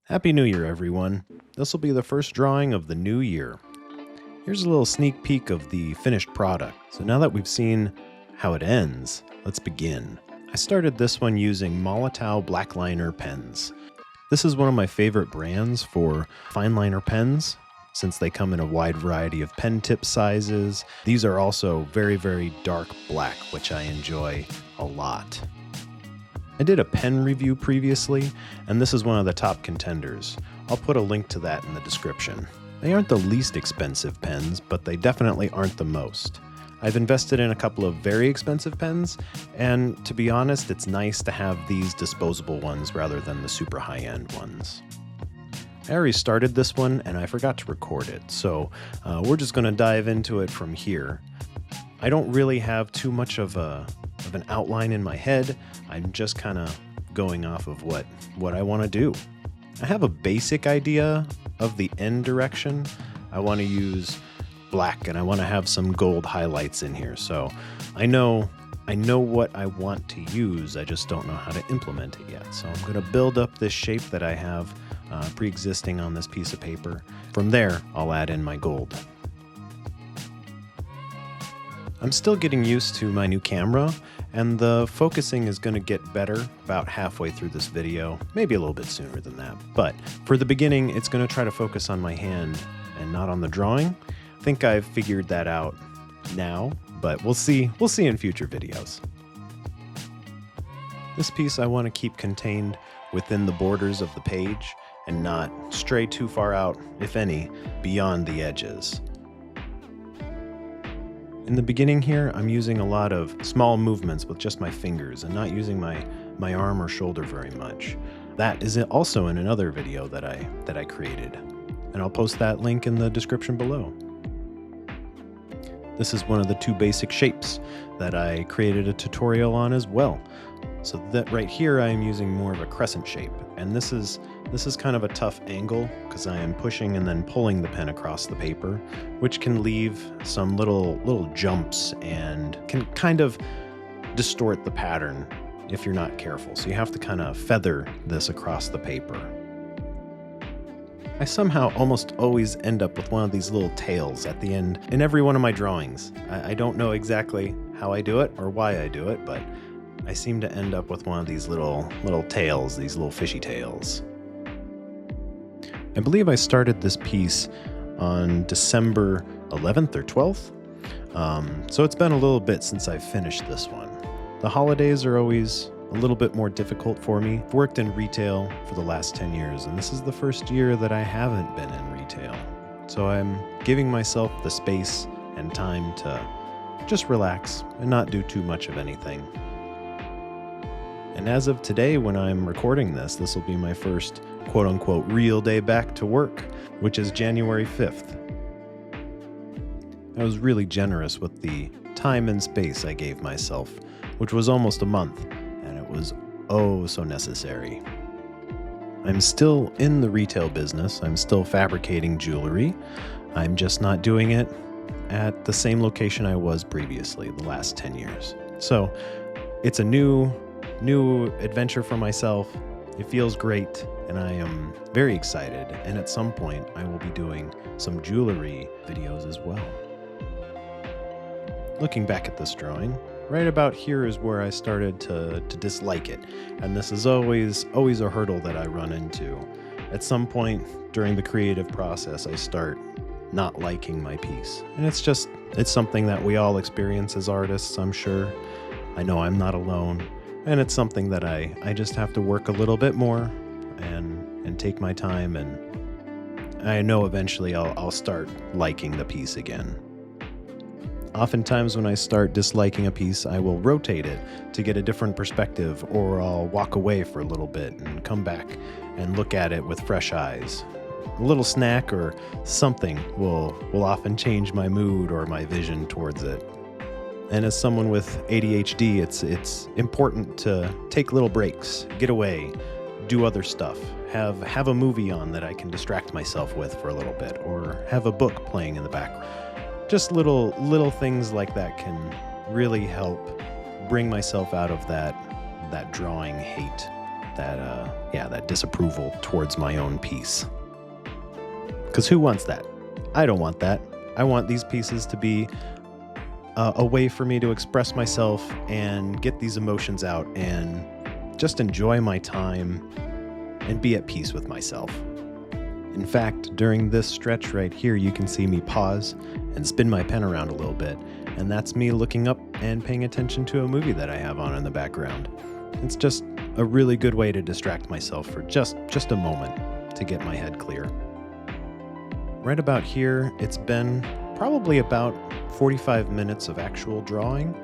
Happy New Year, everyone. This will be the first drawing of the new year. Here's a little sneak peek of the finished product. So now that we've seen how it ends, let's begin. I started this one using Molotow black liner pens. This is one of my favorite brands for fine liner pens, since they come in a wide variety of pen tip sizes. These are also very, very dark black, which I enjoy a lot. I did a pen review previously, and this is one of the top contenders. I'll put a link to that in the description. They aren't the least expensive pens, but they definitely aren't the most. I've invested in a couple of very expensive pens, and to be honest, it's nice to have these disposable ones rather than the super high-end ones. I already started this one, and I forgot to record it, so we're just going to dive into it from here. I don't really have too much of an outline in my head. I'm just kind of going off of what I want to do. I have a basic idea of the end direction. I want to use black and I want to have some gold highlights in here. So I know what I want to use. I just don't know how to implement it yet. So I'm going to build up this shape that I have pre-existing on this piece of paper. From there, I'll add in my gold. I'm still getting used to my new camera, and the focusing is going to get better about halfway through this video, maybe a little bit sooner than that. But for the beginning, it's going to try to focus on my hand and not on the drawing. I think I've figured that out now, but we'll see in future videos. This piece I want to keep contained within the borders of the page and not stray too far out, if any, beyond the edges. In the beginning here, I'm using a lot of small movements with just my fingers and not using my arm or shoulder very much. That is also in another video that I created, and I'll post that link in the description below. This is one of the two basic shapes that I created a tutorial on as well. So that right here I am using more of a crescent shape, and this is kind of a tough angle because I am pushing and then pulling the pen across the paper, which can leave some little jumps and can kind of distort the pattern if you're not careful. So you have to kind of feather this across the paper. I somehow almost always end up with one of these little tails at the end in every one of my drawings. I don't know exactly how I do it or why I do it, but I seem to end up with one of these little tails, these little fishy tails. I believe I started this piece on December 11th or 12th, so it's been a little bit since I've finished this one. The holidays are always a little bit more difficult for me. I've worked in retail for the last 10 years, and this is the first year that I haven't been in retail. So I'm giving myself the space and time to just relax and not do too much of anything. And as of today, when I'm recording this will be my first quote-unquote real day back to work, which is January 5th. I was really generous with the time and space I gave myself, which was almost a month, and it was oh so necessary. I'm still in the retail business. I'm still fabricating jewelry. I'm just not doing it at the same location I was previously, the last 10 years. So it's a new adventure for myself. It feels great, and I am very excited, and at some point I will be doing some jewelry videos as well. Looking back at this drawing, right about here is where I started to dislike it, and this is always a hurdle that I run into. At some point during the creative process, I start not liking my piece, and it's something that we all experience as artists, I'm sure. I know I'm not alone. And it's something that I just have to work a little bit more and take my time, and I know eventually I'll start liking the piece again. Oftentimes when I start disliking a piece, I will rotate it to get a different perspective, or I'll walk away for a little bit and come back and look at it with fresh eyes. A little snack or something will often change my mood or my vision towards it. And as someone with ADHD, it's important to take little breaks, get away, do other stuff, have a movie on that I can distract myself with for a little bit, or have a book playing in the background. Just little things like that can really help bring myself out of that drawing hate that disapproval towards my own piece. Because who wants that? I don't want that. I want these pieces to be a way for me to express myself and get these emotions out and just enjoy my time and be at peace with myself. In fact, during this stretch right here, you can see me pause and spin my pen around a little bit, and that's me looking up and paying attention to a movie that I have on in the background. It's just a really good way to distract myself for just a moment to get my head clear. Right about here, it's been probably about 45 minutes of actual drawing,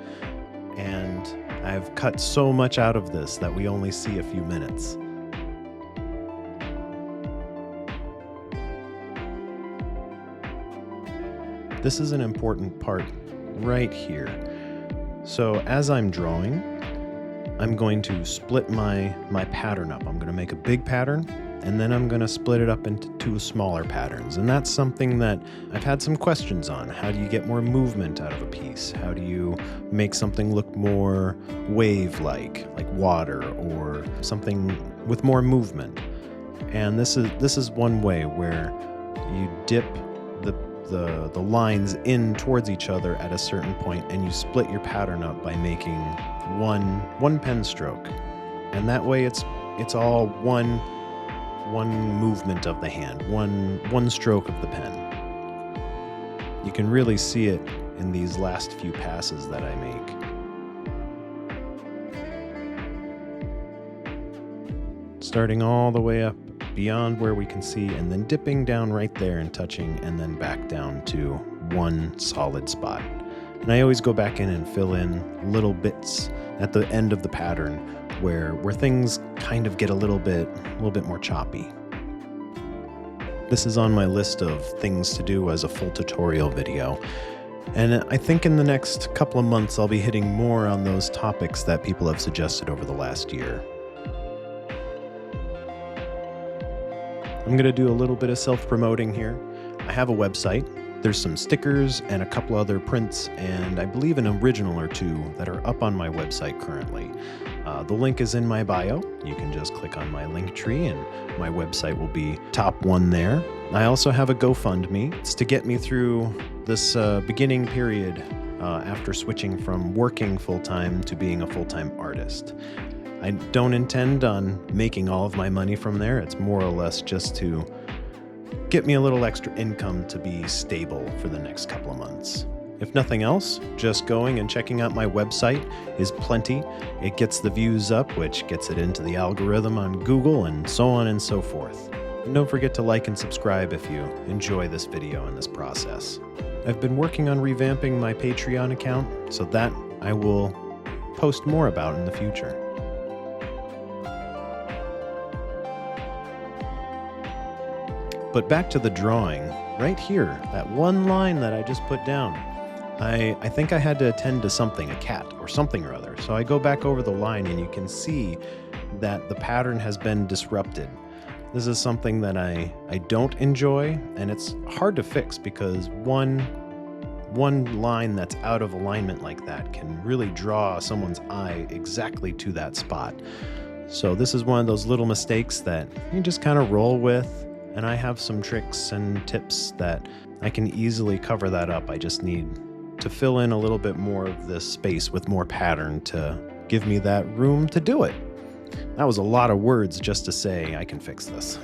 and I've cut so much out of this that we only see a few minutes. This is an important part right here. So as I'm drawing, I'm going to split my pattern up. I'm going to make a big pattern, and then I'm going to split it up into two smaller patterns. And that's something that I've had some questions on. How do you get more movement out of a piece? How do you make something look more wave-like water, or something with more movement? And this is one way where you dip the lines in towards each other at a certain point, and you split your pattern up by making one pen stroke, and that way it's all one movement of the hand, one stroke of the pen. You can really see it in these last few passes that I make. Starting all the way up beyond where we can see, and then dipping down right there and touching, and then back down to one solid spot. And I always go back in and fill in little bits at the end of the pattern where things kind of get a little bit more choppy. This is on my list of things to do as a full tutorial video. And I think in the next couple of months I'll be hitting more on those topics that people have suggested over the last year. I'm going to do a little bit of self-promoting here. I have a website. There's some stickers and a couple other prints, and I believe an original or two that are up on my website currently. The link is in my bio. You can just click on my link tree and my website will be top one there. I also have a GoFundMe. It's to get me through this beginning period after switching from working full-time to being a full-time artist. I don't intend on making all of my money from there. It's more or less just to get me a little extra income to be stable for the next couple of months. If nothing else, just going and checking out my website is plenty. It gets the views up, which gets it into the algorithm on Google, and so on and so forth. And don't forget to like and subscribe if you enjoy this video and this process. I've been working on revamping my Patreon account, so that I will post more about in the future. But back to the drawing, right here, that one line that I just put down. I think I had to attend to something, a cat or something or other. So I go back over the line and you can see that the pattern has been disrupted. This is something that I don't enjoy, and it's hard to fix because one line that's out of alignment like that can really draw someone's eye exactly to that spot. So this is one of those little mistakes that you just kind of roll with. And I have some tricks and tips that I can easily cover that up. I just need to fill in a little bit more of this space with more pattern to give me that room to do it. That was a lot of words just to say I can fix this.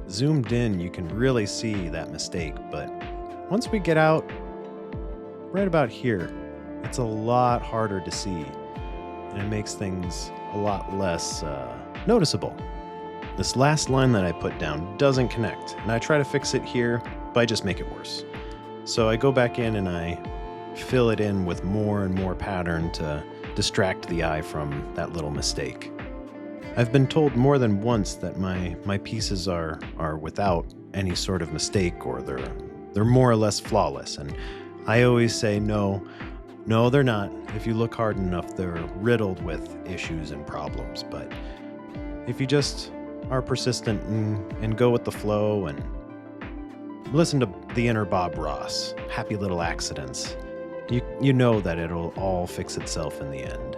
Zoomed in, you can really see that mistake, but once we get out right about here, it's a lot harder to see, and it makes things a lot less noticeable. This last line that I put down doesn't connect, and I try to fix it here, but I just make it worse. So I go back in and I fill it in with more and more pattern to distract the eye from that little mistake. I've been told more than once that my pieces are without any sort of mistake, or they're more or less flawless, and I always say no, they're not. If you look hard enough, they're riddled with issues and problems, but if you just are persistent and go with the flow and listen to the inner Bob Ross, happy little accidents, you know that it'll all fix itself in the end.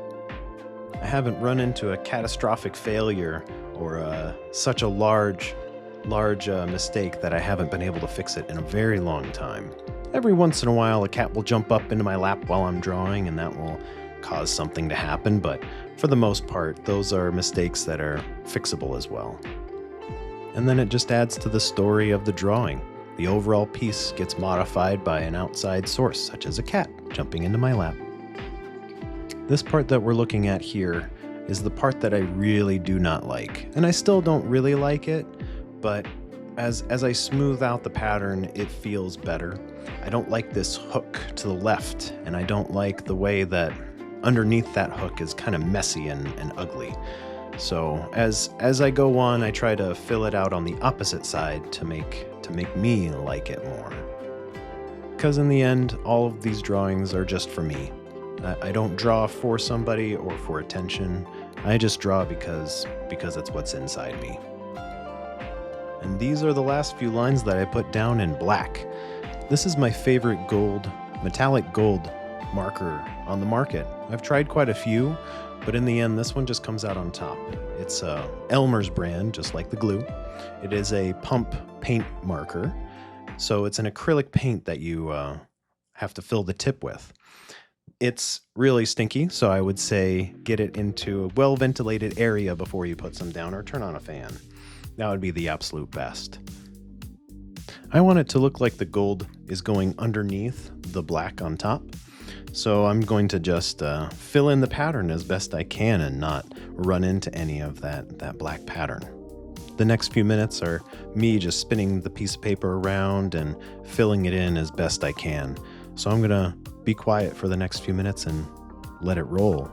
I haven't run into a catastrophic failure or such a large mistake that I haven't been able to fix it in a very long time. Every once in a while, a cat will jump up into my lap while I'm drawing, and that will cause something to happen, but for the most part, those are mistakes that are fixable as well. And then it just adds to the story of the drawing. The overall piece gets modified by an outside source, such as a cat jumping into my lap. This part that we're looking at here is the part that I really do not like. And I still don't really like it, but as I smooth out the pattern, it feels better. I don't like this hook to the left, and I don't like the way that underneath that hook is kind of messy and ugly. So as I go on, I try to fill it out on the opposite side to make me like it more. Because in the end, all of these drawings are just for me. I don't draw for somebody or for attention. I just draw because it's what's inside me. And these are the last few lines that I put down in black. This is my favorite metallic gold marker on the market. I've tried quite a few, but in the end, this one just comes out on top. It's Elmer's brand, just like the glue. It is a pump paint marker, so it's an acrylic paint that you have to fill the tip with. It's really stinky, so I would say get it into a well-ventilated area before you put some down, or turn on a fan. That would be the absolute best. I want it to look like the gold is going underneath the black on top. So I'm going to just fill in the pattern as best I can and not run into any of that black pattern. The next few minutes are me just spinning the piece of paper around and filling it in as best I can. So I'm gonna be quiet for the next few minutes and let it roll.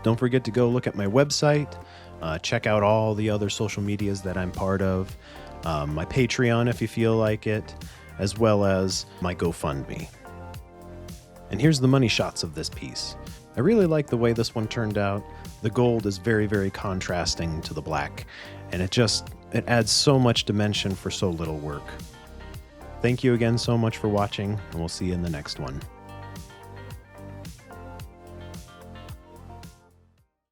Don't forget to go look at my website, check out all the other social medias that I'm part of, my Patreon if you feel like it, as well as my GoFundMe. And here's the money shots of this piece. I really like the way this one turned out. The gold is very, very contrasting to the black, and it adds so much dimension for so little work. Thank you again so much for watching, and we'll see you in the next one.